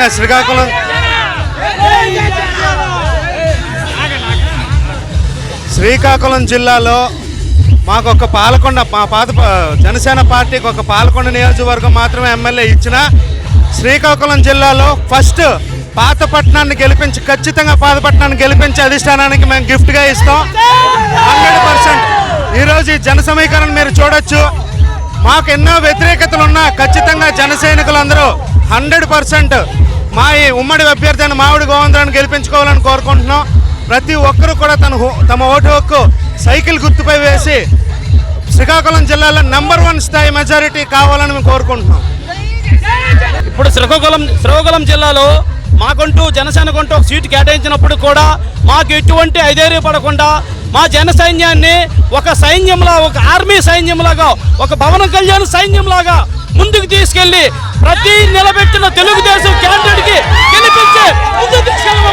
ఖచ్చితంగా శ్రీకాకుళం జిల్లాలో మాకు ఒక పాలకొండ, మా పాత జనసేన పార్టీకి ఒక పాలకొండ నియోజకవర్గం మాత్రమే ఎమ్మెల్యే ఇచ్చిన శ్రీకాకుళం జిల్లాలో ఫస్ట్ పాతపట్నాన్ని గెలిపించి, ఖచ్చితంగా పాతపట్నాన్ని గెలిపించి అధిష్టానానికి మేము గిఫ్ట్గా ఇస్తాం 100%. ఈరోజు ఈ జన సమీకరణ మీరు చూడొచ్చు. మాకు ఎన్నో వ్యతిరేకతలు ఉన్నా ఖచ్చితంగా జన సైనికులందరూ 100% మా ఈ ఉమ్మడి అభ్యర్థి అయిన మామిడి గోవిందరావుని గెలిపించుకోవాలని కోరుకుంటున్నాం. ప్రతి ఒక్కరూ కూడా తమ ఓటు హక్కు సైకిల్ గుర్తుపై వేసి శ్రీకాకుళం జిల్లాలో నంబర్ 1 స్థాయి మెజారిటీ కావాలని మేము కోరుకుంటున్నాం. ఇప్పుడు శ్రీకాకుళం జిల్లాలో మాకంటూ జనసేనకుంటూ ఒక సీటు కేటాయించినప్పుడు కూడా మాకు ఎటువంటి ఐధైర్యపడకుండా మా జన సైన్యాన్ని ఒక సైన్యంలా, ఒక ఆర్మీ సైన్యంలాగా, ఒక పవన్ కళ్యాణ్ సైన్యంలాగా ముందుకు తీసుకెళ్లి ప్రతి నిలబెట్టిన తెలుగుదేశం క్యాండిడేట్కి గెలిపించి ముందుకు తీసుకెళ్ళి